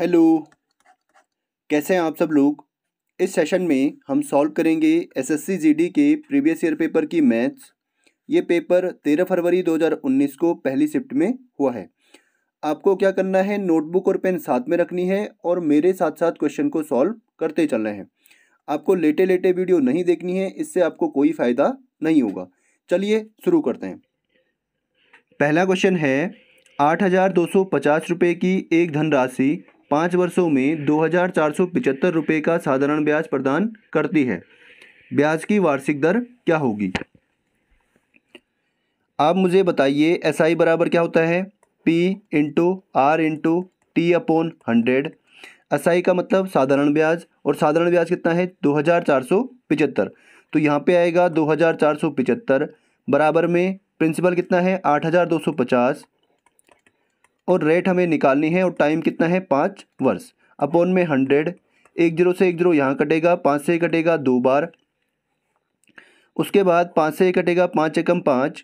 Hello, कैसे हैं आप सब लोग। इस सेशन में हम सॉल्व करेंगे एसएससी जीडी के प्रीवियस ईयर पेपर की मैथ्स। ये पेपर 13 फरवरी 2019 को पहली शिफ्ट में हुआ है। आपको क्या करना है, नोटबुक और पेन साथ में रखनी है और मेरे साथ साथ क्वेश्चन को सॉल्व करते चलना है। आपको लेटे लेटे वीडियो नहीं देखनी है, इससे आपको कोई फ़ायदा नहीं होगा। चलिए शुरू करते हैं। पहला क्वेश्चन है 8,250 रुपये की एक धनराशि 5 वर्षों में 2,475 रुपये का साधारण ब्याज प्रदान करती है। ब्याज की वार्षिक दर क्या होगी? आप मुझे बताइए एसआई बराबर क्या होता है? P into R into T upon 100। SI का मतलब साधारण ब्याज, और साधारण ब्याज कितना है? 2,475। तो यहाँ पे आएगा 2,475 बराबर में प्रिंसिपल कितना है? 8,250 और रेट हमें निकालनी है और टाइम कितना है? 5 वर्ष अपॉन में 100। एक जीरो से एक जीरो यहाँ कटेगा, 5 से कटेगा 2 बार। उसके बाद 5 से कटेगा 5 एकम 5,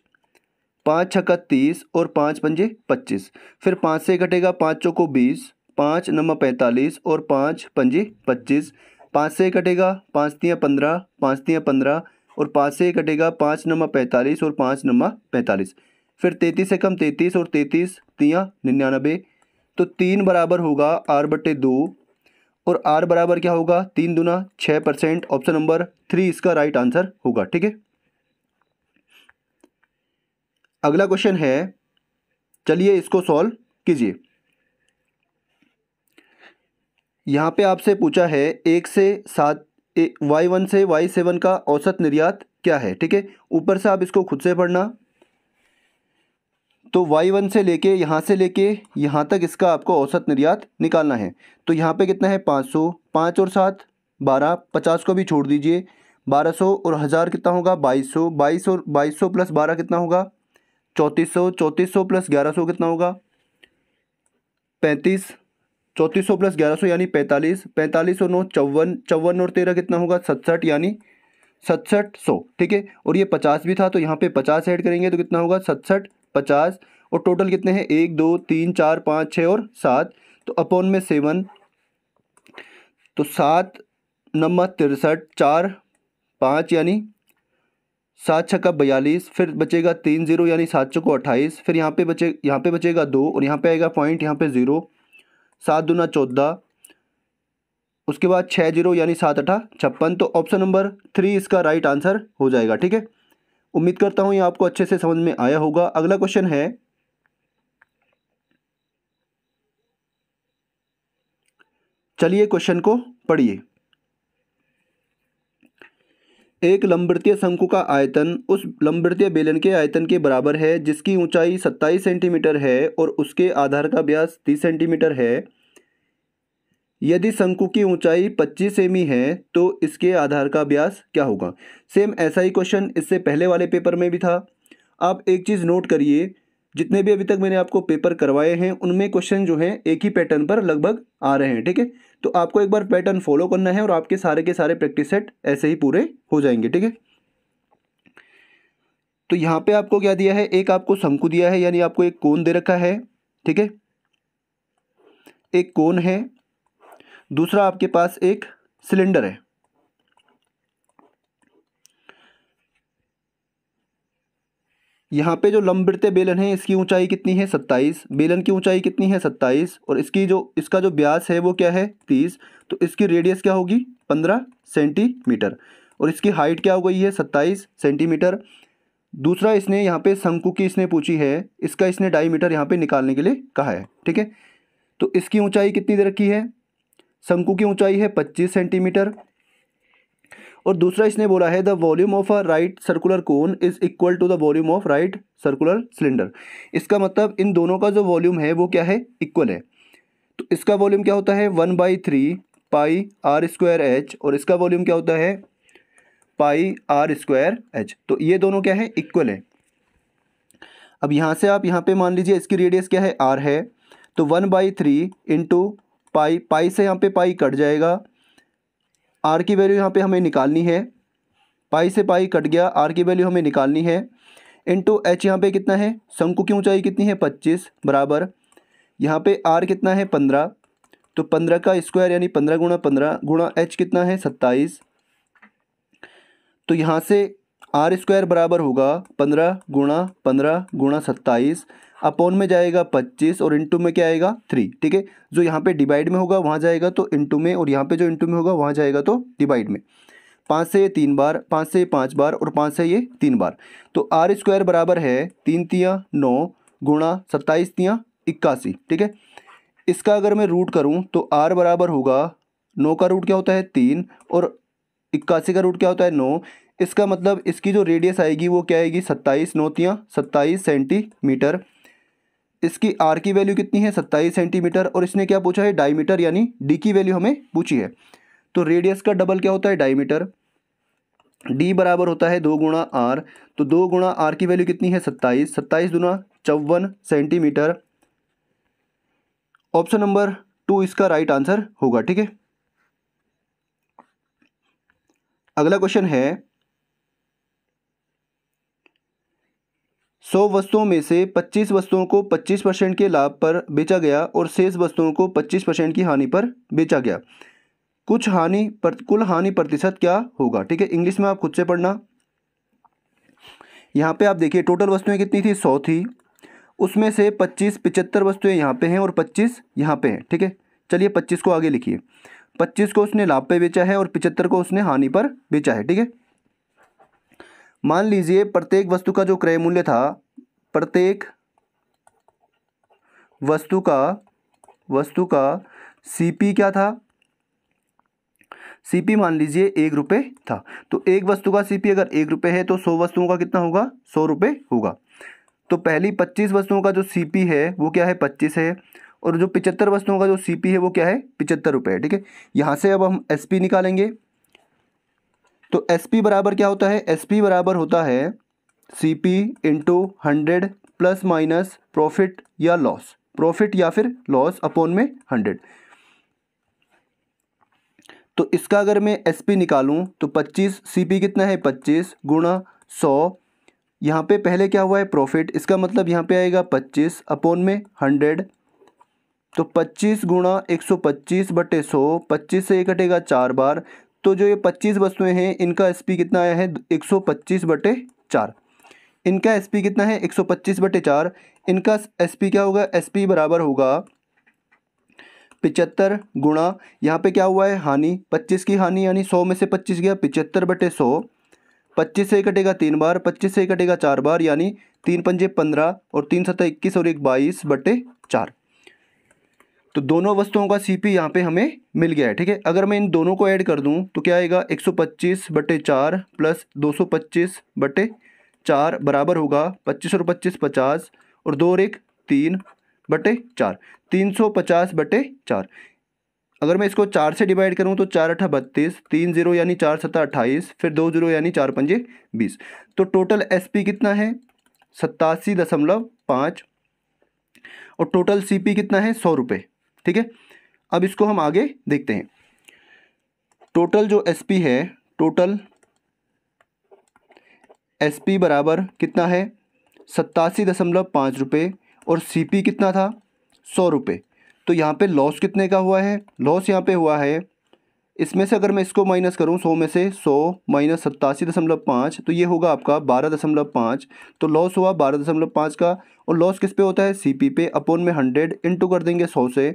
5 छक्का 30 और 5 पंजे 25। फिर 5 से कटेगा 5 चौको 20, 5 नम्मा 45 और 5 पंजे 25। 5 से कटेगा 5 तियाँ 15, 5 तियाँ 15 और 5 से कटेगा 5 नम्मा 45 और 5 नम्मा 45। फिर 33 एकम 33 और 33 तियाँ 99। तो 3 बराबर होगा r/2 और r बराबर क्या होगा? 3 दूना 6%। ऑप्शन नंबर 3 इसका राइट आंसर होगा। ठीक है, अगला क्वेश्चन है, चलिए इसको सॉल्व कीजिए। यहाँ पे आपसे पूछा है 1 से 7 y1 से y7 का औसत निर्यात क्या है। ठीक है, ऊपर से आप इसको खुद से पढ़ना। तो y1 से लेके यहाँ तक इसका आपको औसत निर्यात निकालना है। तो यहाँ पे कितना है? 500, 5 और 7 12, 50 को भी छोड़ दीजिए। 1200 और 1000 कितना होगा? 2200, 22 और 2200 प्लस 12 कितना होगा? 3400, 3400 प्लस 1100 कितना होगा? 35, 3400 प्लस 1100 यानी 45, 45 और 9 54, 54 और 13 कितना होगा? 67 यानी 6700। ठीक है, और ये 50 भी था तो यहाँ पे 50 ऐड करेंगे तो कितना होगा? 67, 50 और टोटल कितने हैं? 1 2 3 4 5 6 और 7। तो अपॉन में 7, तो 7 नम्मा 63, 4 5 यानी 7 छक्का 42। फिर बचेगा 3 0 यानी 7 चौको 28। फिर यहाँ पे बचेगा 2 और यहाँ पे आएगा पॉइंट, यहाँ पे 0। 7 दूना 14, उसके बाद 6 0 यानी 7 8 56। तो ऑप्शन नंबर 3 इसका राइट आंसर हो जाएगा। ठीक है, उम्मीद करता हूँ ये आपको अच्छे से समझ में आया होगा। अगला क्वेश्चन है, चलिए क्वेश्चन को पढ़िए। एक लंबवृत्तीय शंकु का आयतन उस लंबवृत्तीय बेलन के आयतन के बराबर है जिसकी ऊंचाई 27 सेंटीमीटर है और उसके आधार का व्यास 30 सेंटीमीटर है। यदि शंकु की ऊंचाई 25 सेमी है तो इसके आधार का व्यास क्या होगा? सेम ऐसा ही क्वेश्चन इससे पहले वाले पेपर में भी था। आप एक चीज़ नोट करिए, जितने भी अभी तक मैंने आपको पेपर करवाए हैं उनमें क्वेश्चन जो हैं एक ही पैटर्न पर लगभग आ रहे हैं। ठीक है, तो आपको एक बार पैटर्न फॉलो करना है और आपके सारे के सारे प्रैक्टिस सेट ऐसे ही पूरे हो जाएंगे। ठीक है, तो यहाँ पे आपको क्या दिया है? एक आपको शंकु दिया है, यानी आपको एक कोन दे रखा है। ठीक है, एक कोन है। दूसरा आपके पास एक सिलेंडर है। यहाँ पे जो लंबवृत्तीय बेलन है इसकी ऊंचाई कितनी है? 27। बेलन की ऊंचाई कितनी है? 27। और इसका जो व्यास है वो क्या है? 30। तो इसकी रेडियस क्या होगी? 15 सेंटीमीटर। और इसकी हाइट क्या हो गई है? 27 सेंटीमीटर। दूसरा इसने यहाँ पे शंकु की इसने पूछी है, इसका इसने डायमीटर यहाँ पे निकालने के लिए कहा है। ठीक है, तो इसकी ऊंचाई कितनी दे रखी है? शंकु की ऊंचाई है 25 सेंटीमीटर। और दूसरा इसने बोला है the volume of a right circular cone is equal to the volume of right circular cylinder. इसका मतलब इन दोनों का जो वॉल्यूम है वो क्या है? इक्वल है। तो इसका वॉल्यूम क्या होता है? 1/3 पाई आर स्क्वायर एच, और इसका वॉल्यूम क्या होता है? पाई आर स्क्वायर एच। तो ये दोनों क्या है? इक्वल है। अब यहाँ से आप यहाँ पे मान लीजिए इसकी रेडियस क्या है? आर है। तो 1/3 इंटू पाई, पाई से यहाँ पे पाई कट जाएगा। आर की वैल्यू यहाँ पे हमें निकालनी है। पाई से पाई कट गया, आर की वैल्यू हमें निकालनी है। इंटू एच यहाँ पे कितना है? शंकु की ऊंचाई कितनी है? 25 बराबर यहाँ पे आर कितना है? 15। तो 15 का स्क्वायर यानी 15 गुणा 15 गुणा h कितना है 27। तो यहाँ से आर स्क्वायर बराबर होगा 15 गुणा 27 अपॉन में जाएगा 25 और इंटू में क्या आएगा 3। ठीक है, जो यहाँ पे डिवाइड में होगा वहाँ जाएगा तो इंटू में, और यहाँ पे जो इंटू में होगा वहाँ जाएगा तो डिवाइड में। 5 से ये 3 बार, 5 से ये 5 बार और 5 से ये 3 बार। तो आर स्क्वायर बराबर है 3 तियाँ 9 गुणा 27 तियाँ 81। ठीक है, इसका अगर मैं रूट करूँ तो आर बराबर होगा 9 का रूट क्या होता है 3 और 81 का रूट क्या होता है 9। इसका मतलब इसकी जो रेडियस आएगी वो क्या आएगी 27, 9 तियाँ 27 सेंटीमीटर। इसकी आर की वैल्यू कितनी है 27 सेंटीमीटर, और इसने क्या पूछा है डायमीटर यानी डी की वैल्यू हमें पूछी है। तो रेडियस का डबल क्या होता है डायमीटर। डी बराबर होता है 2 गुणा आर, तो 2 गुणा आर की वैल्यू कितनी है 27, 27 दूना 54 सेंटीमीटर। ऑप्शन नंबर 2 इसका राइट आंसर होगा। ठीक है, अगला क्वेश्चन है 100 वस्तुओं में से 25 वस्तुओं को 25% के लाभ पर बेचा गया और शेष वस्तुओं को 25% की हानि पर बेचा गया। कुल हानि प्रतिशत क्या होगा। ठीक है, इंग्लिश में आप खुद से पढ़ना। यहाँ पे आप देखिए टोटल वस्तुएं कितनी थी 100 थी, उसमें से 75 वस्तुएं यहाँ पे हैं और 25 यहाँ पे हैं। ठीक है, चलिए 25 को आगे लिखिए। 25 को उसने लाभ पे बेचा है और 75 को उसने हानि पर बेचा है। ठीक है, मान लीजिए प्रत्येक वस्तु का जो क्रय मूल्य था, प्रत्येक वस्तु का सीपी क्या था, सीपी मान लीजिए 1 रुपये था। तो एक वस्तु का सीपी अगर 1 रुपये है तो 100 वस्तुओं का कितना होगा 100 रुपये होगा। तो पहली 25 वस्तुओं का जो सीपी है वो क्या है 25 है, और जो 75 वस्तुओं का जो सीपी है वो क्या है 75 रुपये है। ठीक है, यहाँ से अब हम एसपी निकालेंगे। तो एसपी बराबर क्या होता है, एसपी बराबर होता है CP into 100 plus minus profit या लॉस, प्रॉफिट या फिर लॉस अपॉन में 100। तो इसका अगर मैं एसपी निकालूं तो 25 सीपी कितना है 25 गुणा 100, यहाँ पे पहले क्या हुआ है प्रॉफिट, इसका मतलब यहाँ पे आएगा 25 अपॉन में 100। तो 25 गुणा 125 बटे 100, 25 से ये कटेगा 4 बार। तो जो ये 25 वस्तुएं हैं इनका एसपी कितना आया है 125 बटे 4। इनका एसपी कितना है 125 बटे 4। इनका एसपी क्या होगा, एसपी बराबर होगा 75 गुणा, यहाँ पे क्या हुआ है हानि 25 की हानि यानी 100 में से 25 गया 75 बटे 100। 25 से कटेगा 3 बार, 25 से कटेगा 4 बार यानी 3 पंजे 15 और 3 सत्ता 21 और 1 22 बटे 4। तो दोनों वस्तुओं का सीपी यहाँ पे हमें मिल गया है। ठीक है, अगर मैं इन दोनों को ऐड कर दूँ तो क्या आएगा 125 बटे 4 प्लस 225 बटे 4 बराबर होगा 25 और 25 50 और 2 और 1 3 बटे 4, 350 बटे 4। अगर मैं इसको 4 से डिवाइड करूँ तो 4 अठा 32, 3 0 यानी 4 सत्ता 28, फिर 2 0 यानी 4 पंजे 20। तो टोटल एसपी कितना है 87.5 और टोटल सीपी कितना है 100 रुपये। ठीक है, अब इसको हम आगे देखते हैं। टोटल जो एसपी है, टोटल एसपी बराबर कितना है 87.5 रुपये और सीपी कितना था 100 रुपये। तो यहाँ पे लॉस कितने का हुआ है, लॉस यहाँ पे हुआ है, इसमें से अगर मैं इसको माइनस करूँ 100 में से 100 माइनस 87.5 तो ये होगा आपका 12.5। तो लॉस हुआ 12.5 का, और लॉस किस पे होता है सीपी पे, अपॉन में 100 इंटू कर देंगे 100 से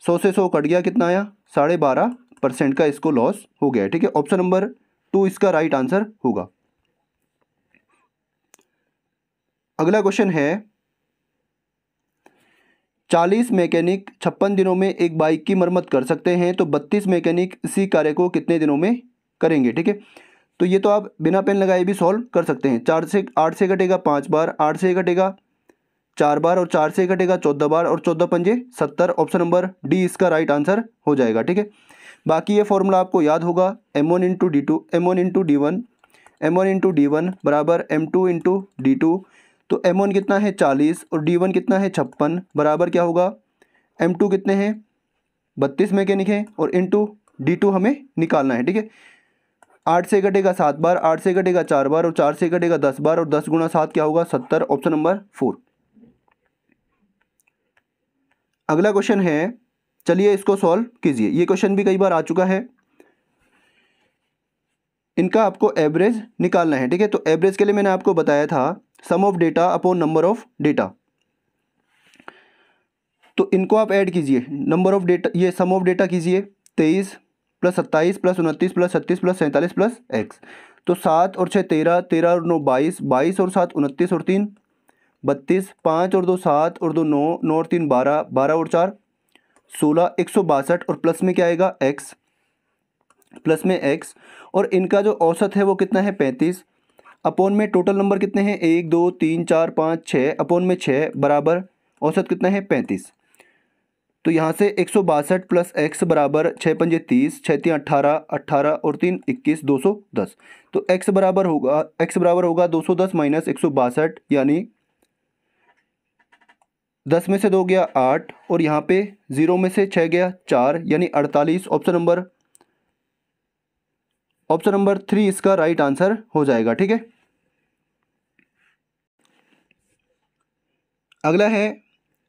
100 कट गया, कितना आया 12.5% का इसको लॉस हो गया। ठीक है, ऑप्शन नंबर 2 इसका राइट आंसर होगा। अगला क्वेश्चन है 40 मैकेनिक 56 दिनों में एक बाइक की मरम्मत कर सकते हैं, तो 32 मैकेनिक इसी कार्य को कितने दिनों में करेंगे। ठीक है, तो ये तो आप बिना पेन लगाए भी सॉल्व कर सकते हैं। 4 से 8 से कटेगा 5 बार, 8 से कटेगा 4 बार और 4 से कटेगा 14 बार और 14 पंजे 70। ऑप्शन नंबर डी इसका राइट आंसर हो जाएगा। ठीक है, बाकी ये फॉर्मूला आपको याद होगा M1 into D2 M1 into D1 M1 into D1 बराबर M2 इंटू D2। तो M1 कितना है 40 और D1 कितना है 56 बराबर क्या होगा M2 कितने हैं 32 मैकेनिक हैं और इंटू D2 हमें निकालना है। ठीक है, 8 से कटेगा 7 बार, 8 से कटेगा 4 बार और 4 से कटेगा 10 बार और 10 गुणा 7 क्या होगा 70। Option number 4। अगला क्वेश्चन है चलिए इसको सॉल्व कीजिए। ये क्वेश्चन भी कई बार आ चुका है। इनका आपको एवरेज निकालना है, ठीक है। तो एवरेज के लिए मैंने आपको बताया था sum of data upon number of data. तो इनको आप ऐड कीजिए, नंबर ऑफ डेटा, ये सम ऑफ डेटा कीजिए, 23 plus 27 plus 29 plus 36 plus 47 plus x. तो 7 और 6 13, 13 और 9 22, 22 और 7 29 और 3 32, 5 और 2 7 और 2 9, 9 और 3 12, 12 और 4 16, 162 और प्लस में क्या आएगा एक्स, प्लस में एक्स। और इनका जो औसत है वो कितना है 35, अपॉन में टोटल नंबर कितने हैं 1 2 3 4 5 6, अपॉन में 6 बराबर औसत कितना है 35। तो यहाँ से 162 प्लस एक्स बराबर 6 पंजे 30, 6 3 18, 18 और 3 21, 210। तो x बराबर होगा 210 माइनस 162, यानी 10 में से 2 गया 8 और यहाँ पे 0 में से 6 गया 4, यानी 48। ऑप्शन नंबर 3 इसका राइट आंसर हो जाएगा, ठीक है। अगला है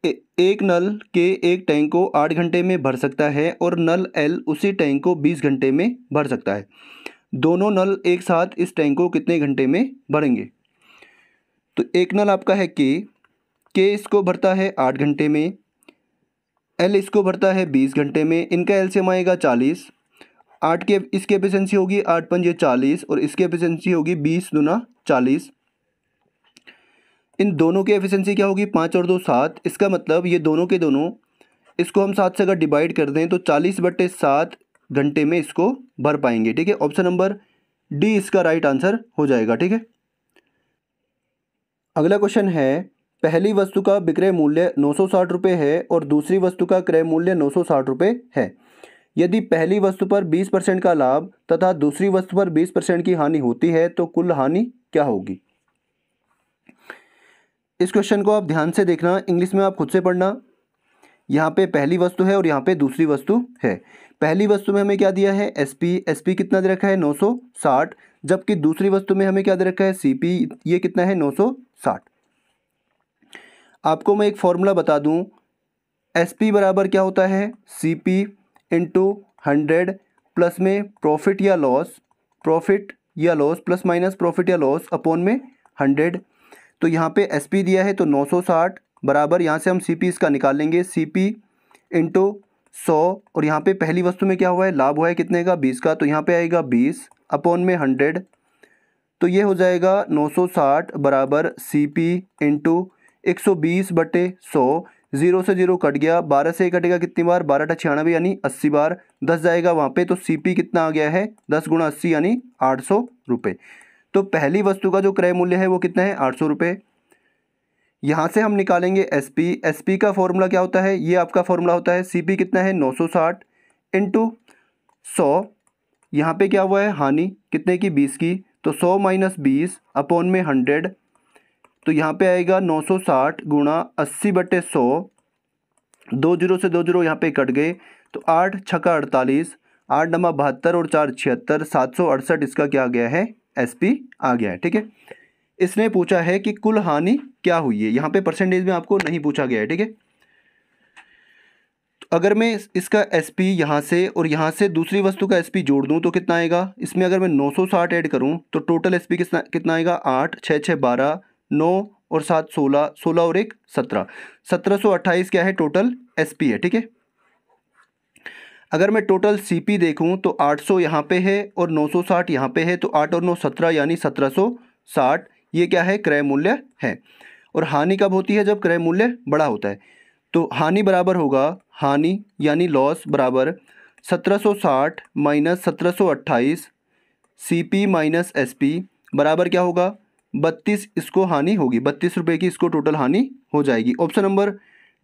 एक नल के एक टैंक को 8 घंटे में भर सकता है और नल L उसी टैंक को 20 घंटे में भर सकता है। दोनों नल एक साथ इस टैंक को कितने घंटे में भरेंगे? तो एक नल आपका है के इसको भरता है 8 घंटे में, L इसको भरता है 20 घंटे में। इनका एलसीएम आएगा 40। 8 के इसकी एफिशिएंसी होगी 8 पंजे 40 और इसकी एफिशिएंसी होगी 20 दूना 40। इन दोनों की एफिशिएंसी क्या होगी 5 और 2 7। इसका मतलब ये दोनों के दोनों, इसको हम 7 से अगर डिवाइड कर दें तो 40/7 घंटे में इसको भर पाएंगे, ठीक है। ऑप्शन नंबर डी इसका राइट आंसर हो जाएगा, ठीक है। अगला क्वेश्चन है, पहली वस्तु का विक्रय मूल्य 960 रुपये है और दूसरी वस्तु का क्रय मूल्य 960 रुपये है। यदि पहली वस्तु पर 20% का लाभ तथा दूसरी वस्तु पर 20% की हानि होती है तो कुल हानि क्या होगी? इस क्वेश्चन को आप ध्यान से देखना, इंग्लिश में आप खुद से पढ़ना। यहाँ पे पहली वस्तु है और यहाँ पे दूसरी वस्तु है। पहली वस्तु में हमें क्या दिया है एसपी कितना दे रखा है 960, जबकि दूसरी वस्तु में हमें क्या दे रखा है सीपी, ये कितना है 960। आपको मैं एक फॉर्मूला बता दूं, एसपी बराबर क्या होता है सीपी इंटू 100 प्लस में प्रॉफिट या लॉस प्लस माइनस प्रॉफिट या लॉस अपॉन में 100। तो यहाँ पे एसपी दिया है तो 960 बराबर, यहाँ से हम सीपी इसका निकाल लेंगे, सीपी इंटू 100 और यहाँ पे पहली वस्तु में क्या हुआ है लाभ हुआ है कितने का 20 का, तो यहाँ पे आएगा 20 अपॉन में 100। तो ये हो जाएगा 960 बराबर सीपी इंटू 120/100। 0 से 0 कट गया, 12 से कटेगा कितनी बार 12 × 96 यानी 80 बार, 10 जाएगा वहाँ पे। तो सीपी कितना आ गया है 10 × 80 यानी 800 रुपये। तो पहली वस्तु का जो क्रय मूल्य है वो कितना है 800 रुपये। यहाँ से हम निकालेंगे एसपी का फॉर्मूला क्या होता है, ये आपका फॉर्मूला होता है सीपी कितना है 960 इंटू 100। यहाँ पे क्या हुआ है हानि कितने की 20 की, तो 100 माइनस 20 अपॉन में 100। तो यहाँ पे आएगा 960 गुणा 80/100, 2 0 से 2 0 यहाँ पे कट गए, तो 8 छक्का 48, 8 नमा 72 और 4 76, 768 इसका क्या आ गया है एसपी आ गया है, ठीक है। इसने पूछा है कि कुल हानि क्या हुई है, यहाँ पे परसेंटेज में आपको नहीं पूछा गया है, ठीक है। तो अगर मैं इसका एसपी यहाँ से और यहाँ से दूसरी वस्तु का एसपी जोड़ दूँ तो कितना आएगा, इसमें अगर मैं 960 ऐड करूँ तो टोटल एसपी कितना आएगा 8 6 6 12, 9 और 7 16, 16 और 1 17, 1728 क्या है टोटल एसपी है, ठीक है। अगर मैं टोटल सीपी देखूं तो 800 यहाँ पे है और 960 यहाँ पे है, तो 8 और 9 17 यानी 1760, ये क्या है क्रय मूल्य है। और हानि कब होती है जब क्रय मूल्य बड़ा होता है। तो हानि बराबर होगा, हानि यानी लॉस बराबर 1760 माइनस 1728 सीपी माइनस एसपी बराबर क्या होगा 32। इसको हानि होगी 32 रुपये की, इसको टोटल हानि हो जाएगी। ऑप्शन नंबर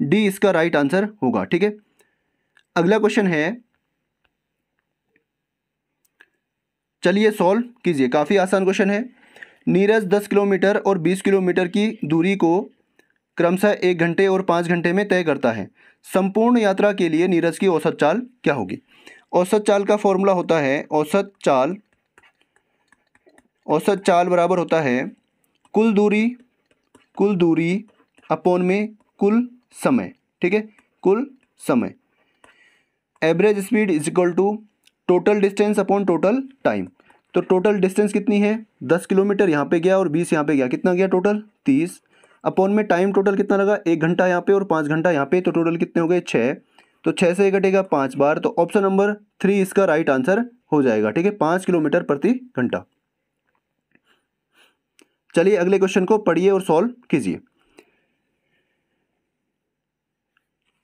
डी इसका राइट आंसर होगा, ठीक है। अगला क्वेश्चन है, चलिए सॉल्व कीजिए, काफ़ी आसान क्वेश्चन है। नीरज 10 किलोमीटर और 20 किलोमीटर की दूरी को क्रमशः 1 घंटे और 5 घंटे में तय करता है। संपूर्ण यात्रा के लिए नीरज की औसत चाल क्या होगी? औसत चाल का फॉर्मूला होता है औसत चाल बराबर होता है कुल दूरी अपॉन में कुल समय, ठीक है, कुल समय। Average speed is equal to total distance upon total time. तो टोटल डिस्टेंस कितनी है 10 किलोमीटर यहाँ पे गया और 20 यहाँ पे गया, कितना गया टोटल 30, अपॉन में टाइम टोटल कितना लगा 1 घंटा यहाँ पे और 5 घंटा यहाँ पे, तो टोटल कितने हो गए 6। तो 6 से कटेगा 5 बार, तो ऑप्शन नंबर 3 इसका राइट आंसर हो जाएगा। ठीक है, 5 किलोमीटर प्रति घंटा। चलिए अगले क्वेश्चन को पढ़िए और सॉल्व कीजिए।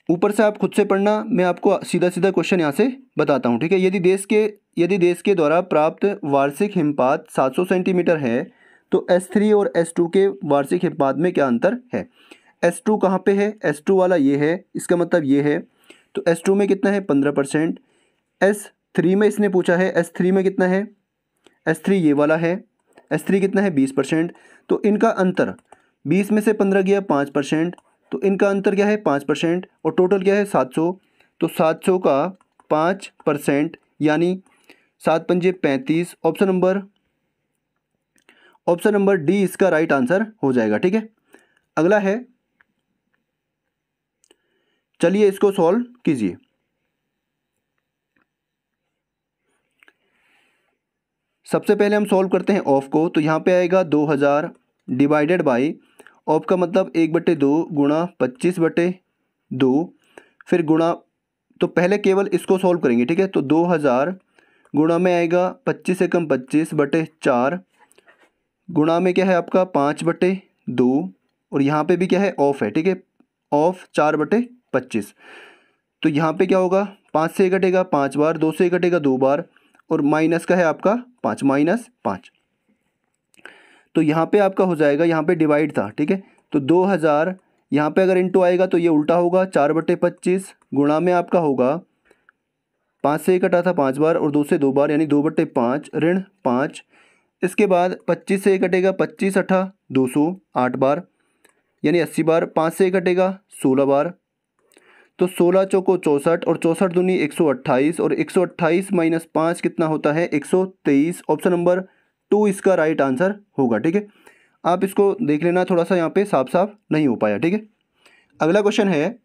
ऊपर से आप खुद से पढ़ना, मैं आपको सीधा सीधा क्वेश्चन यहाँ से बताता हूँ। ठीक है, यदि देश के द्वारा प्राप्त वार्षिक हिमपात 700 सेंटीमीटर है तो S3 और S2 के वार्षिक हिमपात में क्या अंतर है। S2 कहाँ पे है, S2 वाला ये है, इसका मतलब ये है, तो S2 में कितना है 15%। S3 में इसने पूछा है, S3 में कितना है, S3 ये वाला है, S3 कितना है 20%। तो इनका अंतर 20 में से 15 गया 5%, तो इनका अंतर क्या है 5%, और टोटल क्या है 700। तो 700 का 5% यानी 7 पंजे 35। ऑप्शन नंबर डी इसका राइट आंसर हो जाएगा। ठीक है, अगला है, चलिए इसको सॉल्व कीजिए। सबसे पहले हम सॉल्व करते हैं ऑफ को, तो यहाँ पे आएगा 2000 डिवाइडेड बाई, ऑफ का मतलब 1/2 गुणा 25/2, फिर गुणा, तो पहले केवल इसको सॉल्व करेंगे। ठीक है, तो 2000 गुणा में आएगा 25 एकम 25/4, गुणा में क्या है आपका 5/2, और यहाँ पे भी क्या है ऑफ है। ठीक है, ऑफ 4/25, तो यहाँ पे क्या होगा 5 से कटेगा 5 बार, 2 से कटेगा 2 बार, और माइनस का है आपका 5, -5। तो यहाँ पे आपका हो जाएगा, यहाँ पे डिवाइड था। ठीक है, तो 2000 यहाँ पे अगर इंटू आएगा तो ये उल्टा होगा 4/25, गुणा में आपका होगा 5 से कटा था 5 बार और 2 से 2 बार, यानी 2/5 ऋण 5। इसके बाद 25 से कटेगा 25 अठा 200 8 बार, यानी 80 बार, 5 से कटेगा 16 बार, तो 16 चौको 64 और 64 दूनी 128, और 128 माइनस 5 कितना होता है 123। ऑप्शन नंबर 2 इसका राइट आंसर होगा। ठीक है, आप इसको देख लेना, थोड़ा सा यहाँ पे साफ साफ नहीं हो पाया। ठीक है, अगला क्वेश्चन है,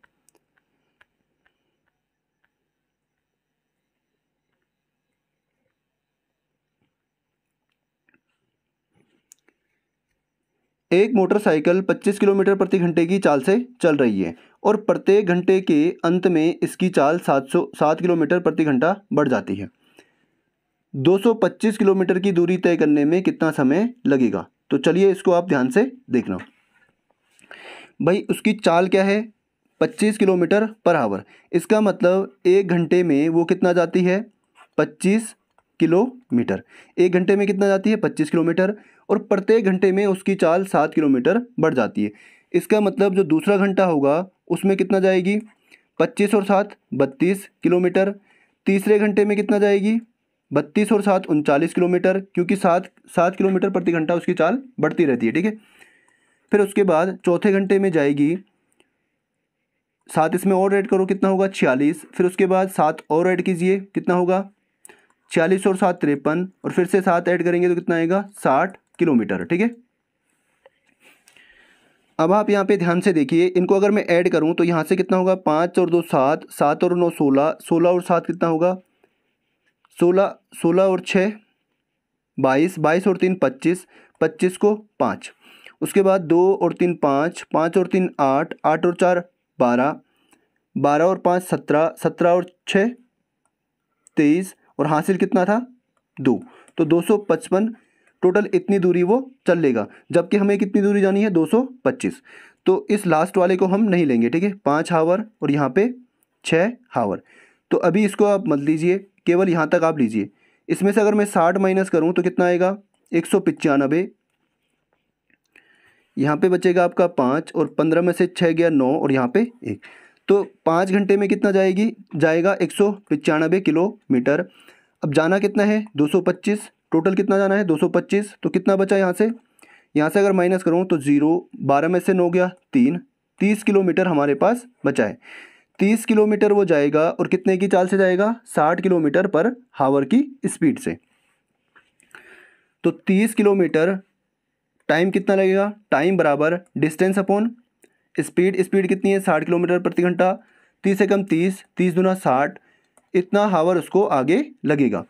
एक मोटरसाइकिल 25 किलोमीटर प्रति घंटे की चाल से चल रही है और प्रत्येक घंटे के अंत में इसकी चाल 7 किलोमीटर प्रति घंटा बढ़ जाती है। 225 किलोमीटर की दूरी तय करने में कितना समय लगेगा। तो चलिए इसको आप ध्यान से देखना। भाई उसकी चाल क्या है 25 किलोमीटर पर आवर, इसका मतलब 1 घंटे में वो कितना जाती है 25 किलोमीटर। 1 घंटे में कितना जाती है 25 किलोमीटर, और प्रत्येक घंटे में उसकी चाल 7 किलोमीटर बढ़ जाती है। इसका मतलब जो दूसरा घंटा होगा उसमें कितना जाएगी 25 और 7 32 किलोमीटर। तीसरे घंटे में कितना जाएगी 32 और 7 39 किलोमीटर, क्योंकि 7 किलोमीटर प्रति घंटा उसकी चाल बढ़ती रहती है। ठीक है, फिर उसके बाद चौथे घंटे में जाएगी 7, इसमें और ऐड करो कितना होगा 46, फिर उसके बाद 7 और ऐड कीजिए कितना होगा 46 और 7 53, और फिर से 7 ऐड करेंगे तो कितना आएगा 60 किलोमीटर। ठीक है, अब आप यहाँ पे ध्यान से देखिए, इनको अगर मैं ऐड करूँ तो यहाँ से कितना होगा 5 और 2 7, 7 और 9 16, 16 और 7 कितना होगा 16, 16 और 6 22, 22 और 3 25, 25 को 5, उसके बाद 2 और 3 5, 5 और 3 8, 8 और 4 12, 12 और 5 17, 17 और 6 23, और हासिल कितना था 2, तो 255 टोटल इतनी दूरी वो चल लेगा, जबकि हमें कितनी दूरी जानी है 225। तो इस लास्ट वाले को हम नहीं लेंगे। ठीक है, 5 हावर और यहाँ पे 6 हावर। तो अभी इसको आप मत लीजिए, केवल यहाँ तक आप लीजिए। इसमें से अगर मैं 60 माइनस करूँ तो कितना आएगा 195, यहाँ पे बचेगा आपका 5, और 15 में से 6 गया 9, और यहाँ पे 1, तो 5 घंटे में कितना जाएगा 195 किलोमीटर। अब जाना कितना है 225, टोटल कितना जाना है 225, तो कितना बचा यहाँ से अगर माइनस करूँ तो 0, 12 में से 9 गया 3, 30 किलोमीटर हमारे पास बचा है। 30 किलोमीटर वो जाएगा, और कितने की चाल से जाएगा 60 किलोमीटर पर हावर की स्पीड से। तो 30 किलोमीटर टाइम कितना लगेगा, टाइम बराबर डिस्टेंस अपॉन स्पीड। स्पीड कितनी है 60 किलोमीटर प्रति घंटा, 30 से कम 30, 30 दूना 60, इतना हावर उसको आगे लगेगा।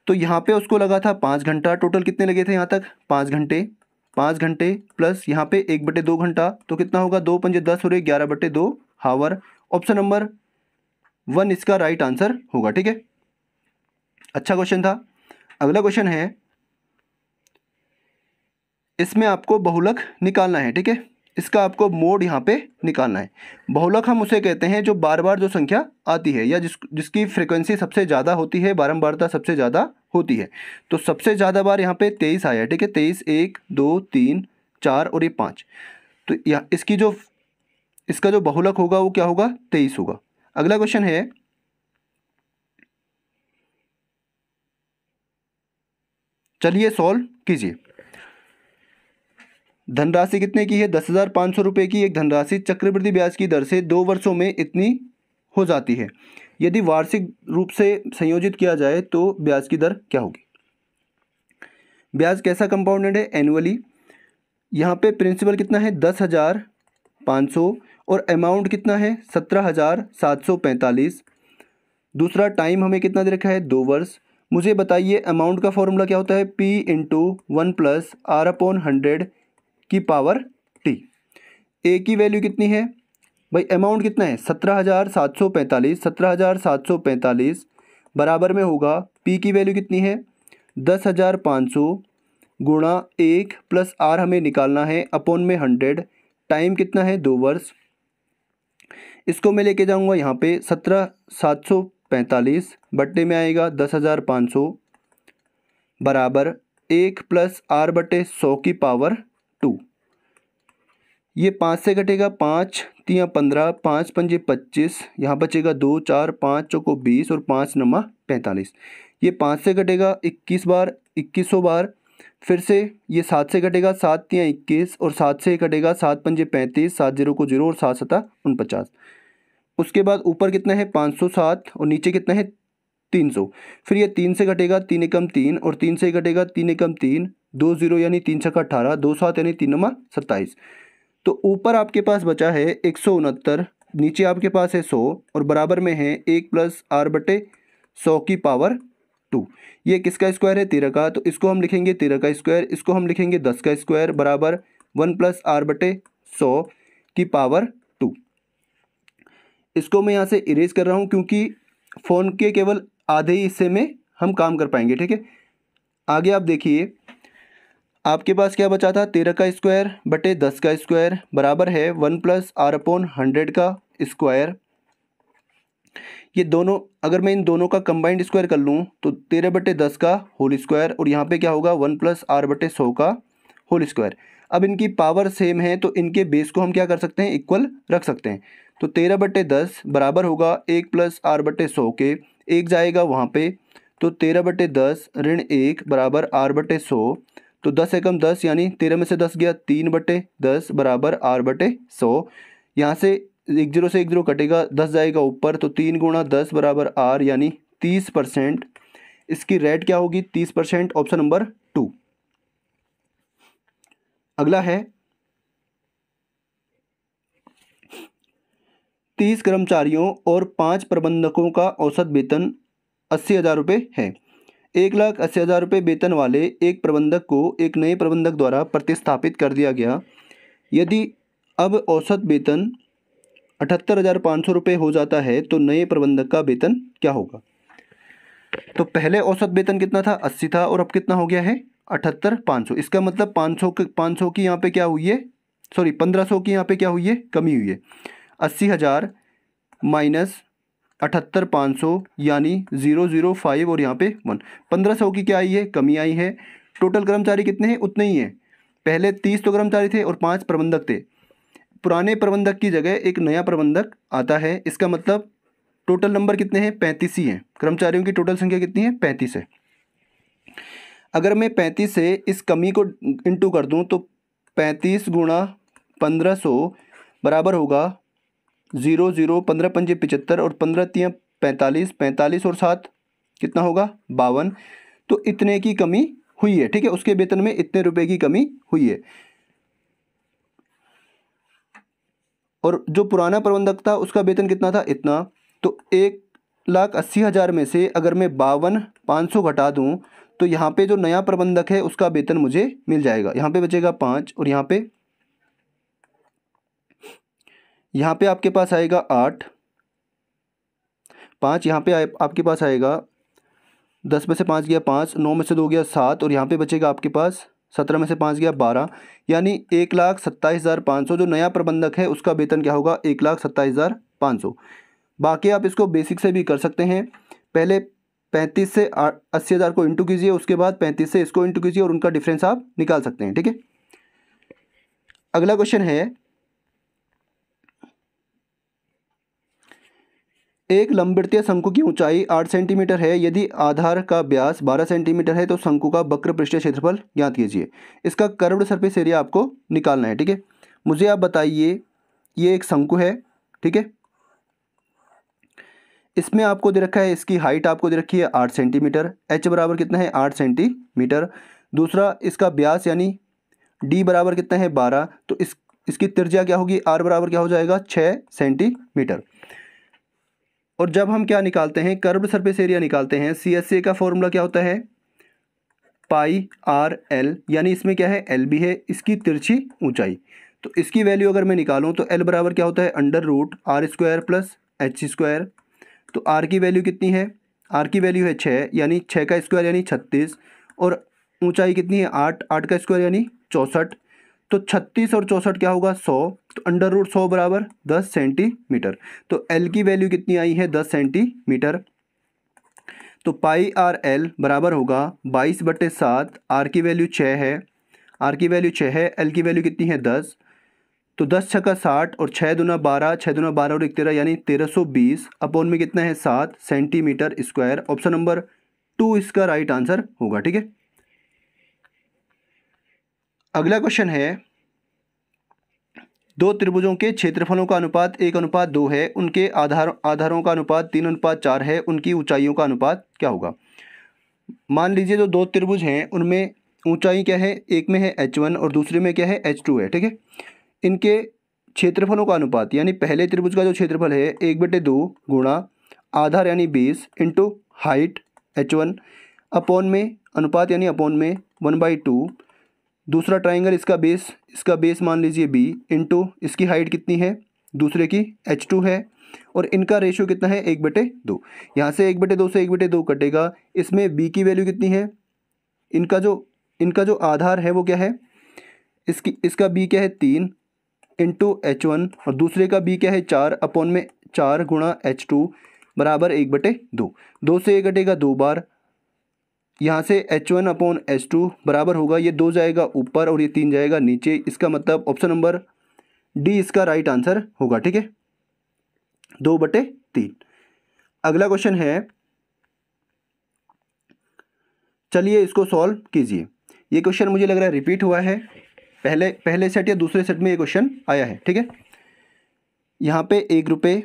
तो यहाँ पे उसको लगा था 5 घंटा, टोटल कितने लगे थे यहाँ तक 5 घंटे, 5 घंटे प्लस यहाँ पे 1/2 घंटा, तो कितना होगा 2 पंजे 10 और 11/2 हावर। ऑप्शन नंबर 1 इसका राइट आंसर होगा। ठीक है, अच्छा क्वेश्चन था। अगला क्वेश्चन है, इसमें आपको बहुलक निकालना है। ठीक है, इसका आपको मोड यहाँ पे निकालना है। बहुलक हम उसे कहते हैं जो बार बार जो संख्या आती है या जिसकी फ्रीक्वेंसी सबसे ज़्यादा होती है, बारंबारता सबसे ज़्यादा होती है। तो सबसे ज़्यादा बार यहाँ पे 23 आया है। ठीक है, 23, 1, 2, 3, 4 और ये 5। तो यह इसका जो बहुलक होगा वो क्या होगा 23 होगा। अगला क्वेश्चन है, चलिए सॉल्व कीजिए। धनराशि कितने की है 10,500 रुपये की एक धनराशि चक्रवृद्धि ब्याज की दर से 2 वर्षों में इतनी हो जाती है। यदि वार्षिक रूप से संयोजित किया जाए तो ब्याज की दर क्या होगी। ब्याज कैसा कंपाउंडेड है एनुअली। यहाँ पे प्रिंसिपल कितना है 10,500 और अमाउंट कितना है 17,745। दूसरा टाइम हमें कितना दे रखा है 2 वर्ष। मुझे बताइए अमाउंट का फॉर्मूला क्या होता है P × 1 + R/100 की पावर टी। ए की वैल्यू कितनी है भाई, अमाउंट कितना है 17,745, 17,745 बराबर में होगा पी की वैल्यू कितनी है 10,500 गुणा 1 + आर हमें निकालना है अपॉन में 100। टाइम कितना है 2 वर्ष। इसको मैं लेके जाऊंगा यहाँ पे 17,745 बट्टे में आएगा 10,500 बराबर 1 + R/100 की पावर 2। ये 5 से घटेगा 5 × 3 = 15, 5 × 5 = 25, यहाँ बचेगा 2, 4, 5 चौको 20 और 5 × 9 = 45। ये 5 से घटेगा 21 बार, 2100 बार। फिर से ये 7 से घटेगा 7 × 3 = 21 और 7 से घटेगा 7 × 5 = 35, 7 0 को 0 और 7 7 49। उसके बाद ऊपर कितना है 507 और नीचे कितना है 300। फिर ये 3 से घटेगा 3 × 3 और 3 से घटेगा 3 × 3, 2 0 यानी 3 × 18, 2 7 यानी 3 9 = 27। तो ऊपर आपके पास बचा है 169, नीचे आपके पास है 100 और बराबर में है 1 + R/100 की पावर 2। ये किसका स्क्वायर है 13 का, तो इसको हम लिखेंगे 13 का स्क्वायर, इसको हम लिखेंगे 10 का स्क्वायर बराबर 1 + R/100 की पावर 2। इसको मैं यहाँ से इरेज कर रहा हूँ क्योंकि फ़ोन के केवल आधे ही हिस्से में हम काम कर पाएंगे। ठीक है, आगे आप देखिए आपके पास क्या बचा था 13 का स्क्वायर बटे 10 का स्क्वायर बराबर है 1 + R/100 का स्क्वायर। ये दोनों अगर मैं इन दोनों का कंबाइंड स्क्वायर कर लूँ तो 13/10 का होल स्क्वायर और यहाँ पे क्या होगा 1 + R/100 का होल स्क्वायर। अब इनकी पावर सेम है तो इनके बेस को हम क्या कर सकते हैं इक्वल रख सकते हैं। तो 13/10 बराबर होगा 1 + R/100 के, एक जाएगा वहाँ पे, तो 13/10 ऋण 1 बराबर R/100। तो 10 एकम 10 यानी 13 में से 10 गया 3/10 बराबर R/100। यहाँ से 1 0 से 1 0 कटेगा 10 जाएगा ऊपर, तो 3 × 10 बराबर R यानी 30%। इसकी रेट क्या होगी 30%, ऑप्शन नंबर 2। अगला है 30 कर्मचारियों और 5 प्रबंधकों का औसत वेतन 80,000 रुपये है। 1,80,000 रुपये वेतन वाले एक प्रबंधक को एक नए प्रबंधक द्वारा प्रतिस्थापित कर दिया गया। यदि अब औसत वेतन 78,500 रुपये हो जाता है तो नए प्रबंधक का वेतन क्या होगा। तो पहले औसत वेतन कितना था 80 था और अब कितना हो गया है 78,500। इसका मतलब 500 की यहाँ पे क्या हुई है, सॉरी 1500 की यहाँ पे क्या हुई है कमी हुई है। 80,000 माइनस 78,500 यानी 005 और यहाँ पे 1। 1500 की क्या आई है कमी आई है। टोटल कर्मचारी कितने हैं उतने ही हैं। पहले 30 तो कर्मचारी थे और 5 प्रबंधक थे। पुराने प्रबंधक की जगह एक नया प्रबंधक आता है, इसका मतलब टोटल नंबर कितने हैं 35 ही हैं। कर्मचारियों की टोटल संख्या कितनी है 35 है। अगर मैं 35 से इस कमी को इंटू कर दूं तो 35 × 1500 बराबर होगा 0 0, 15 पंजे 75 और 15 3 45, 45 और 7 कितना होगा 52। तो इतने की कमी हुई है। ठीक है, उसके वेतन में इतने रुपए की कमी हुई है। और जो पुराना प्रबंधक था उसका वेतन कितना था इतना। तो एक 1,80,000 में से अगर मैं 52,500 घटा दूं तो यहाँ पे जो नया प्रबंधक है उसका वेतन मुझे मिल जाएगा। यहाँ पे बचेगा 5 और यहाँ पे आपके पास आएगा 8, 5 यहाँ पे आपके पास आएगा, 10 में से 5 गया 5, 9 में से 2 गया 7 और यहाँ पे बचेगा आपके पास 17 में से 5 गया 12, यानी 1,27,500 जो नया प्रबंधक है उसका वेतन क्या होगा, 1,27,500। बाकी आप इसको बेसिक से भी कर सकते हैं। पहले 35 से 80,000 को इंटू कीजिए, उसके बाद 35 से इसको इंटू कीजिए और उनका डिफरेंस आप निकाल सकते हैं। ठीक है, अगला क्वेश्चन है, एक लंबवृत्तीय शंकु की ऊंचाई 8 सेंटीमीटर है, यदि आधार का व्यास 12 सेंटीमीटर है तो शंकु का वक्र पृष्ठीय क्षेत्रफल ज्ञात कीजिए। इसका कर्व्ड सरफेस एरिया आपको निकालना है। ठीक है, मुझे आप बताइए, ये एक शंकु है, ठीक है, इसमें आपको दे रखा है, इसकी हाइट आपको दे रखी है 8 सेंटीमीटर, एच बराबर कितना है 8 सेंटीमीटर। दूसरा, इसका व्यास यानी डी बराबर कितना है 12, तो इसकी त्रिज्या क्या होगी, आर बराबर क्या हो जाएगा 6 सेंटीमीटर। और जब हम क्या निकालते हैं, कर्व्ड सरफेस एरिया निकालते हैं, CSA का फॉर्मूला क्या होता है, पाई आर एल, यानी इसमें क्या है एल भी है, इसकी तिरछी ऊंचाई। तो इसकी वैल्यू अगर मैं निकालूं तो एल बराबर क्या होता है √r² प्लस h²। तो आर की वैल्यू कितनी है, आर की वैल्यू है 6, यानी 6 का स्क्वायर यानी 36, और ऊंचाई कितनी है 8, 8 का स्क्वायर यानी 64। तो 36 और 64 क्या होगा 100, तो √100 बराबर 10 सेंटीमीटर। तो एल की वैल्यू कितनी आई है 10 सेंटीमीटर। तो पाई आर एल बराबर होगा 22/7, आर की वैल्यू 6 है, आर की वैल्यू 6 है, एल की वैल्यू कितनी है 10। तो 10 छक्का 60 और 6 दूना 12, 6 दूना 12 और 1 13, यानी 1320 अपॉन में कितना है 7 सेंटीमीटर स्क्वायर। ऑप्शन नंबर 2 इसका राइट आंसर होगा। ठीक है, अगला क्वेश्चन है, दो त्रिभुजों के क्षेत्रफलों का अनुपात 1:2 है, उनके आधारों का अनुपात 3:4 है, उनकी ऊंचाइयों का अनुपात क्या होगा। मान लीजिए जो दो त्रिभुज हैं उनमें ऊंचाई क्या है, एक में है h1 और दूसरे में क्या है h2 है। ठीक है, इनके क्षेत्रफलों का अनुपात यानी पहले त्रिभुज का जो क्षेत्रफल है 1/2 गुणा आधार यानी 20 इंटू हाइट h1 अपॉन में अनुपात यानी अपॉन में 1/2। दूसरा ट्राइंगल इसका बेस मान लीजिए b इंटू इसकी हाइट कितनी है दूसरे की h2 है, और इनका रेशियो कितना है 1/2। यहाँ से 1/2 से 1/2 कटेगा, इसमें b की वैल्यू कितनी है, इनका जो आधार है वो क्या है, इसका b क्या है 3 इंटू h1 और दूसरे का b क्या है 4 अपॉन में 4 गुणा h2 बराबर 1/2। 2 से 1 कटेगा 2 बार, यहाँ से h1 अपॉन h2 बराबर होगा, ये 2 जाएगा ऊपर और ये 3 जाएगा नीचे। इसका मतलब ऑप्शन नंबर डी इसका राइट आंसर होगा। ठीक है, 2/3। अगला क्वेश्चन है, चलिए इसको सॉल्व कीजिए। ये क्वेश्चन मुझे लग रहा है रिपीट हुआ है, पहले सेट या दूसरे सेट में ये क्वेश्चन आया है। ठीक है, यहाँ पे 1 रुपये,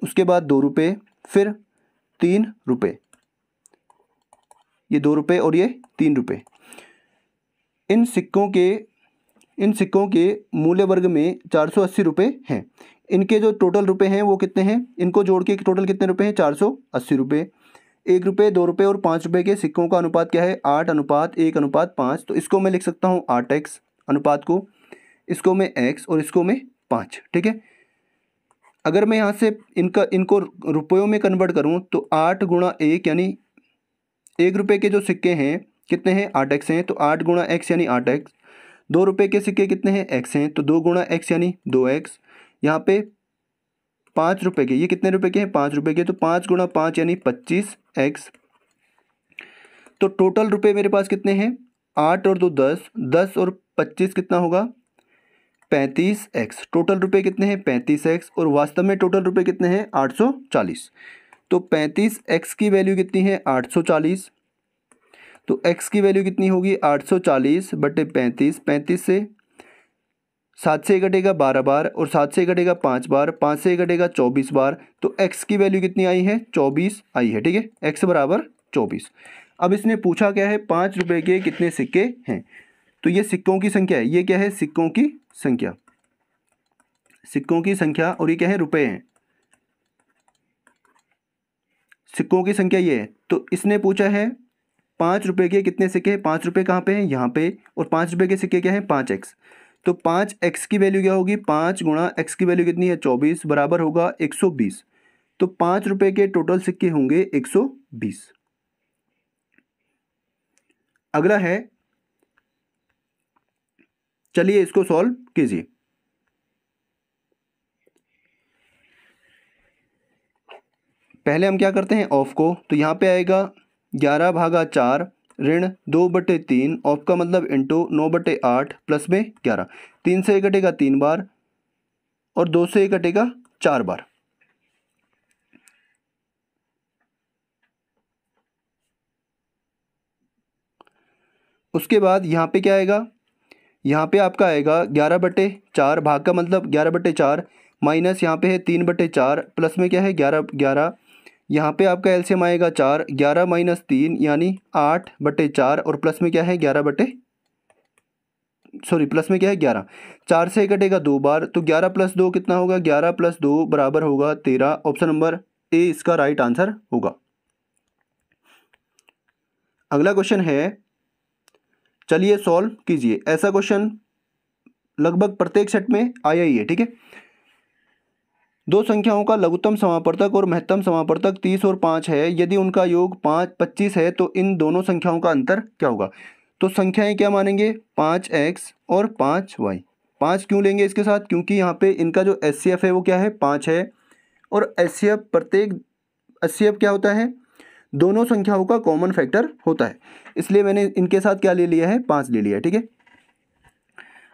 उसके बाद 2 रुपये, फिर 3 रुपये, ये 2 रुपये और ये 3 रुपये। इन सिक्कों के मूल्य वर्ग में 480 रुपये हैं। इनके जो टोटल रुपए हैं वो कितने हैं, इनको जोड़ के टोटल कितने रुपए हैं 480 रुपये। 1 रुपये, 2 रुपये और 5 रुपये के सिक्कों का अनुपात क्या है 8:1:5। तो इसको मैं लिख सकता हूँ 8x अनुपात को, इसको मैं x और इसको मैं 5। ठीक है, अगर मैं यहाँ से इनको रुपयों में कन्वर्ट करूँ तो 8 गुणा 1 यानी 1 रुपये के जो सिक्के हैं कितने हैं 8x हैं, तो 8 गुणा x यानी 8x। 2 रुपये के सिक्के कितने हैं x हैं, तो 2 गुणा x यानी 2x। यहाँ पे 5 रुपये के, ये कितने रुपए के हैं 5 रुपये के, तो 5 गुणा 5 यानी 25x। तो टोटल रुपए मेरे पास कितने हैं 8 और 2 10, 10 और 25 कितना होगा 35x। टोटल रुपए कितने हैं 35x, और वास्तव में टोटल रुपए कितने हैं 840। तो 35x की वैल्यू कितनी है 840। तो x की वैल्यू कितनी होगी 840/35। 35 से 7 से कटेगा 12 बार, और 7 से कटेगा 5 बार, 5 से कटेगा 24 बार। तो x की वैल्यू कितनी आई है 24 आई है। ठीक है, x बराबर 24। अब इसने पूछा क्या है 5 रुपये के कितने सिक्के हैं, तो ये सिक्कों की संख्या है, ये क्या है सिक्कों की संख्या, और ये क्या है रुपए हैं। सिक्कों की संख्या ये है, तो इसने पूछा है 5 रुपये के कितने सिक्के हैं। 5 रुपये कहाँ पे हैं, यहाँ पे, और 5 रुपये के सिक्के क्या हैं, 5x। तो 5x की वैल्यू क्या होगी, 5 गुणा x की वैल्यू कितनी है, 24, बराबर होगा 120। तो 5 रुपये के टोटल सिक्के होंगे 120। अगला है, चलिए इसको सॉल्व कीजिए। पहले हम क्या करते हैं, ऑफ को, तो यहाँ पे आएगा 11/4 ऋण 2/3, ऑफ का मतलब इंटू 9/8 प्लस में 11। 3 से कटेगा 3 बार और 2 से कटेगा 4 बार। उसके बाद यहाँ पे क्या आएगा, यहाँ पे आपका आएगा 11/4, भाग का मतलब 11/4, माइनस यहाँ पे है 3/4, प्लस में क्या है 11। यहाँ पे आपका एलसीएम आएगा 4, 11 माइनस 3 यानी 8/4, और प्लस में क्या है 11। 4 से कटेगा 2 बार, तो 11 + 2 कितना होगा, 11 + 2 बराबर होगा 13। ऑप्शन नंबर ए इसका राइट आंसर होगा। अगला क्वेश्चन है, चलिए सॉल्व कीजिए। ऐसा क्वेश्चन लगभग प्रत्येक सेट में आया ही है, ठीक है। दो संख्याओं का लघुत्तम समापवर्तक और महत्तम समापवर्तक 30 और 5 है। यदि उनका योग 25 है तो इन दोनों संख्याओं का अंतर क्या होगा। तो संख्याएं क्या मानेंगे, 5x और 5y। 5 क्यों लेंगे इसके साथ, क्योंकि यहाँ पे इनका जो HCF है वो क्या है, 5 है, और HCF क्या होता है, दोनों संख्याओं का कॉमन फैक्टर होता है, इसलिए मैंने इनके साथ क्या ले लिया है, 5 ले लिया है, ठीक है।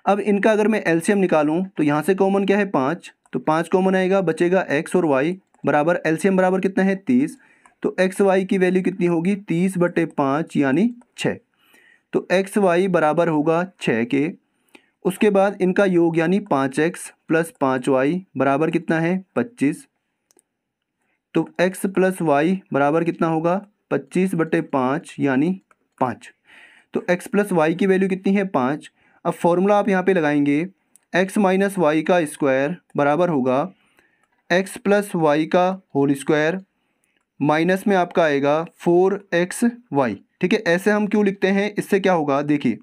अब इनका अगर मैं एलसीएम निकालूं तो यहाँ से कॉमन क्या है, 5, तो 5 कॉमन आएगा, बचेगा x और y, बराबर एलसीएम बराबर कितना है, 30। तो एक्स वाई की वैल्यू कितनी होगी, 30/5 यानी 6। तो एक्स वाई बराबर होगा 6 के। उसके बाद इनका योग यानी 5x + 5y बराबर कितना है, 25। तो x + y बराबर कितना होगा, 25/5 यानी 5। तो x + y की वैल्यू कितनी है, 5। अब फॉर्मूला आप यहाँ पे लगाएंगे, x - y का स्क्वायर बराबर होगा x + y का होल स्क्वायर, माइनस में आपका आएगा 4xy, ठीक है। ऐसे हम क्यों लिखते हैं, इससे क्या होगा, देखिए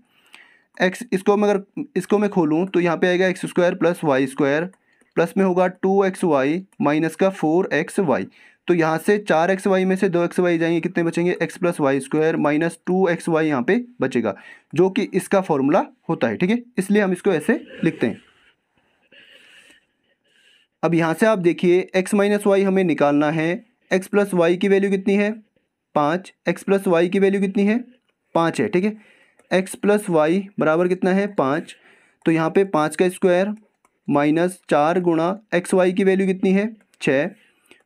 x, इसको मैं खोलूँ तो यहाँ पे आएगा x² + y² प्लस में होगा 2xy माइनस का 4xy। तो यहाँ से 4xy में से 2xy जाएंगे, कितने बचेंगे, x + y² माइनस 2xy यहाँ पे बचेगा, जो कि इसका फॉर्मूला होता है, ठीक है। इसलिए हम इसको ऐसे लिखते हैं। अब यहाँ से आप देखिए x - y हमें निकालना है। x + y की वैल्यू कितनी है, 5। x + y की वैल्यू कितनी है, 5 है, ठीक है। x + y बराबर कितना है, 5। तो यहाँ पे 5 का स्क्वायर माइनस 4 गुणा xy की वैल्यू कितनी है, 6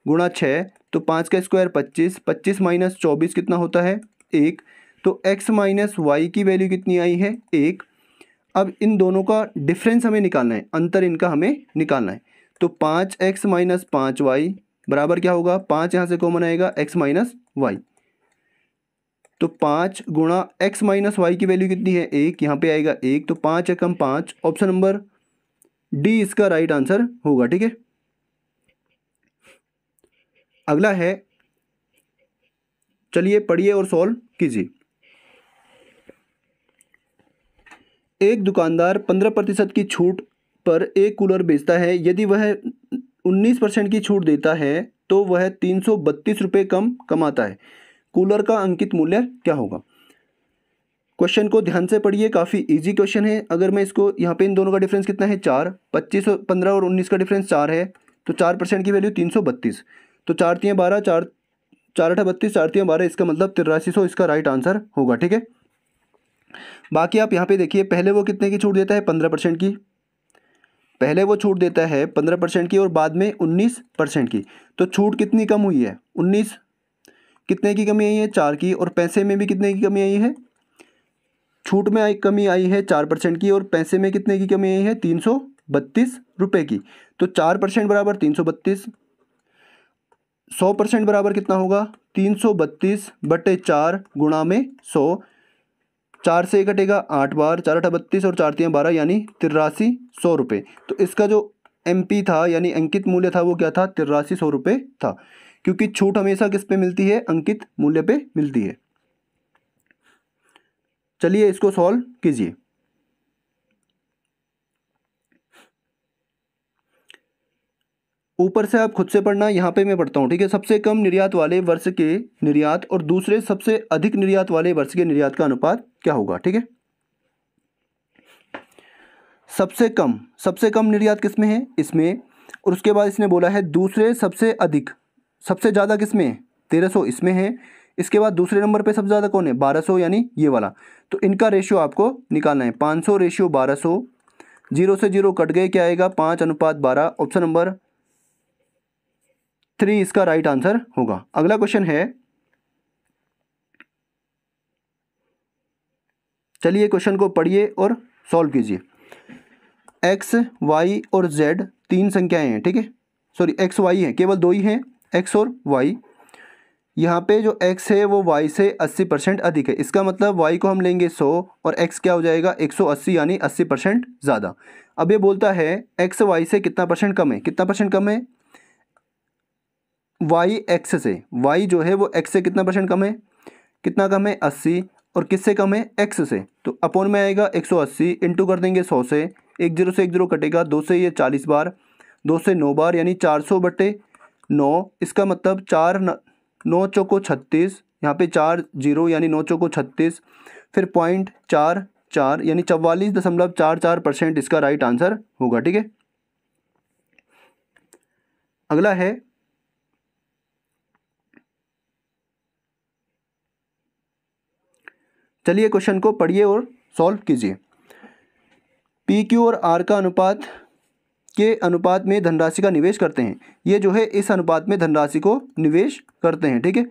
गुणा 6, तो 5 का स्क्वायर 25, 25 माइनस 24 कितना होता है, 1। तो x - y की वैल्यू कितनी आई है, 1। अब इन दोनों का डिफरेंस हमें निकालना है, अंतर इनका हमें निकालना है। तो 5x - 5y बराबर क्या होगा, 5 यहाँ से कॉमन आएगा, x - y। तो 5 गुणा x - y की वैल्यू कितनी है, 1, यहाँ पे आएगा 1। तो 5 एकम 5, ऑप्शन नंबर डी इसका राइट आंसर होगा, ठीक है। अगला है, चलिए पढ़िए और सॉल्व कीजिए। एक दुकानदार 15% की छूट पर एक कूलर बेचता है। यदि वह 19% की छूट देता है तो वह 332 रुपये कम कमाता है। कूलर का अंकित मूल्य क्या होगा। क्वेश्चन को ध्यान से पढ़िए, काफ़ी इजी क्वेश्चन है। अगर मैं इसको यहाँ पे इन दोनों का डिफरेंस कितना है, 4, 25 और 15 और 19 का डिफरेंस 4 है, तो 4% की वैल्यू 332। तो 4 × 12, 4 × 8 = 32, 4 × 12, इसका मतलब 8300 इसका राइट आंसर होगा, ठीक है। बाकी आप यहाँ पे देखिए, पहले वो कितने की छूट देता है, 15% की। पहले वो छूट देता है 15% की और बाद में 19% की। तो छूट कितनी कम हुई है, 19, कितने की कमी आई है, 4 की। और पैसे में भी कितने की कमी आई है, छूट में कमी आई है 4% की, और पैसे में कितने की कमी आई है, 332 रुपये की। तो 4% बराबर 332, 100% बराबर कितना होगा, 332/4 गुणा में 100। 4 से कटेगा 8 बार, 4 × 8 = 32 और 4 × 3 = 12 यानी 8300 रुपये। तो इसका जो MP था यानी अंकित मूल्य था वो क्या था, 8300 रुपये था। क्योंकि छूट हमेशा किस पे मिलती है, अंकित मूल्य पे मिलती है। चलिए इसको सॉल्व कीजिए। ऊपर से आप खुद से पढ़ना, यहाँ पे मैं पढ़ता हूँ, ठीक है। सबसे कम निर्यात वाले वर्ष के निर्यात और दूसरे सबसे अधिक निर्यात वाले वर्ष के निर्यात का अनुपात क्या होगा, ठीक है। सबसे कम निर्यात किस में है, इसमें, और उसके बाद इसने बोला है दूसरे सबसे अधिक, सबसे ज़्यादा किस में है, 1300 इसमें है। इसके बाद दूसरे नंबर पे सबसे ज़्यादा कौन है, 1200, यानी ये वाला। तो इनका रेशियो आपको निकालना है, 500 रेशियो 1200, 0 से 0 कट गए, क्या आएगा, 5:12। ऑप्शन नंबर 3 इसका राइट आंसर होगा। अगला क्वेश्चन है, चलिए क्वेश्चन को पढ़िए और सॉल्व कीजिए। एक्स, वाई और जेड तीन संख्याएं हैं, ठीक है। सॉरी, एक्स वाई हैं, केवल दो ही हैं, एक्स और वाई। यहाँ पे जो x है वो y से 80% अधिक है। इसका मतलब y को हम लेंगे 100 और x क्या हो जाएगा, 180, यानी 80% ज़्यादा। अब ये बोलता है x y से कितना परसेंट कम है, कितना परसेंट कम है, y x से, y जो है वो x से कितना परसेंट कम है, कितना कम है, 80, और किससे कम है, x से। तो अपॉन में आएगा 180, इंटू कर देंगे 100 से, 1 0 से 1 0 कटेगा, 2 से ये 40 बार, 2 से 9 बार, यानी 400/9। इसका मतलब 9 चौको 36, यहाँ पे 4 0, यानी 9 चौको 36, फिर 0.44, यानी 44.44% इसका राइट आंसर होगा, ठीक है। अगला है, चलिए क्वेश्चन को पढ़िए और सॉल्व कीजिए। पी क्यू और आर का अनुपात के अनुपात में धनराशि का निवेश करते हैं। ये जो है इस अनुपात में धनराशि को निवेश करते हैं, ठीक है।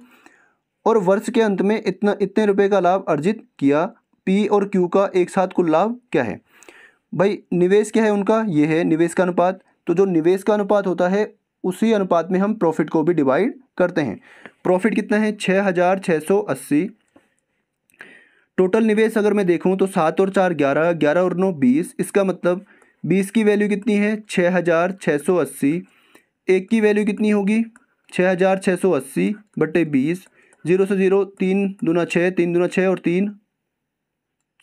और वर्ष के अंत में इतने रुपए का लाभ अर्जित किया। पी और क्यू का एक साथ कुल लाभ क्या है। भाई निवेश क्या है उनका, ये है निवेश का अनुपात। तो जो निवेश का अनुपात होता है उसी अनुपात में हम प्रॉफिट को भी डिवाइड करते हैं। प्रॉफिट कितना है, 6680। टोटल निवेश अगर मैं देखूं तो 7 और 4 11, 11 और 9 20। इसका मतलब 20 की वैल्यू कितनी है, 6680। एक की वैल्यू कितनी होगी, 6680/20। 0 से 0, 3 दूना 6, 3 दूना 6 और 3,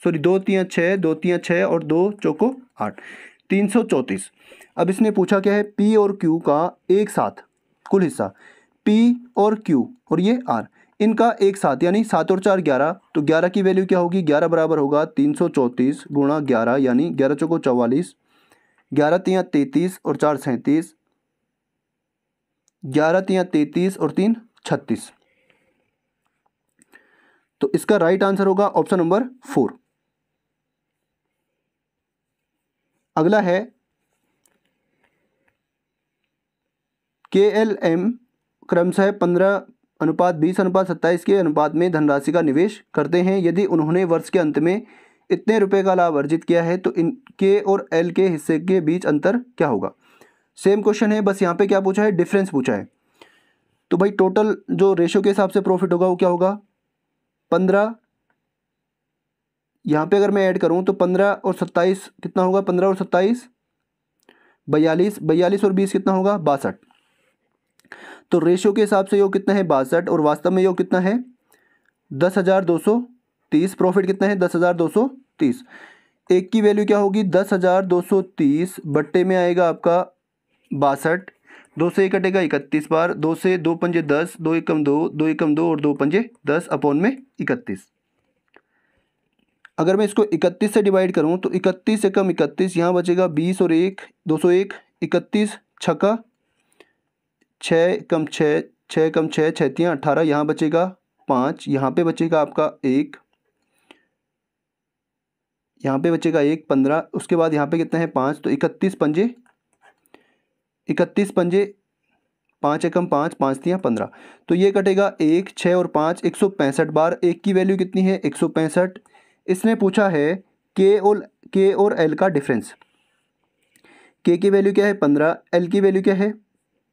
सॉरी 2 3 6, 2 3 6 और 2 चौको 8, 334। अब इसने पूछा क्या है, पी और क्यू का एक साथ कुल हिस्सा। पी और क्यू और ये आर, इनका एक साथ, यानी 7 और 4 11। तो 11 की वैल्यू क्या होगी, 11 बराबर होगा 334 गुणा 11, यानी 11 चौको 44, 11 3 33 और 4 37, 11 3 33 और 3 36। तो इसका राइट आंसर होगा ऑप्शन नंबर 4। अगला है, KLM क्रमशः 15:20:27 के अनुपात में धनराशि का निवेश करते हैं। यदि उन्होंने वर्ष के अंत में इतने रुपए का लाभ अर्जित किया है तो इन के और एल के हिस्से के बीच अंतर क्या होगा। सेम क्वेश्चन है, बस यहाँ पे क्या पूछा है, डिफरेंस पूछा है। तो भाई टोटल जो रेशियो के हिसाब से प्रॉफिट होगा वो क्या होगा, 15। यहाँ पे अगर मैं ऐड करूँ तो 15 और 27 कितना होगा, 15 और 27 42, 42 और 20 कितना होगा, 62। तो रेशियो के हिसाब से योग कितना है, 62, और वास्तव में योग कितना है, 10,230। प्रॉफिट कितना है, 10,230। एक की वैल्यू क्या होगी, 10,230 बट्टे में आएगा आपका 62। 2 से कटेगा 31 बार, 2 से 2 पंजे 10, 2 एकम 2, 2 एकम 2 और 2 पंजे 10 अपॉन में 31। अगर मैं इसको 31 से डिवाइड करूं तो 31 एकम 31, यहाँ बचेगा 20 और 1 201, 31 छक्का 6 कम 6, 6 कम 6 6 18, यहाँ बचेगा 5, यहाँ पे बचेगा आपका 1, यहाँ पे बचेगा 1 15। उसके बाद यहाँ पे कितना है 5, तो 31 पंजे 5 एकम 5, 5 3 15। तो ये कटेगा 1 6 और 5 165 बार। एक की वैल्यू कितनी है, 165। इसने पूछा है के और एल का डिफरेंस। के की वैल्यू क्या है 15, एल की वैल्यू क्या है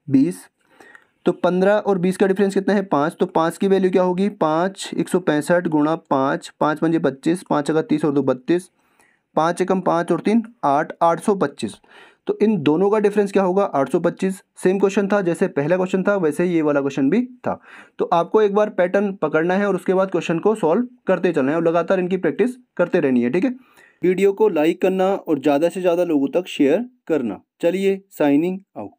20। तो 15 और 20 का डिफरेंस कितना है 5। तो 5 की वैल्यू क्या होगी, 5 165 गुणा 5, 5 पंजे 25, 5 अगर 30 और 2 32, 5 एकम 5 और 3 8, 825। तो इन दोनों का डिफरेंस क्या होगा 825। सेम क्वेश्चन था, जैसे पहला क्वेश्चन था वैसे ही ये वाला क्वेश्चन भी था। तो आपको एक बार पैटर्न पकड़ना है और उसके बाद क्वेश्चन को सॉल्व करते चलना है और लगातार इनकी प्रैक्टिस करते रहनी है, ठीक है। वीडियो को लाइक करना और ज़्यादा से ज़्यादा लोगों तक शेयर करना। चलिए साइनिंग आउट।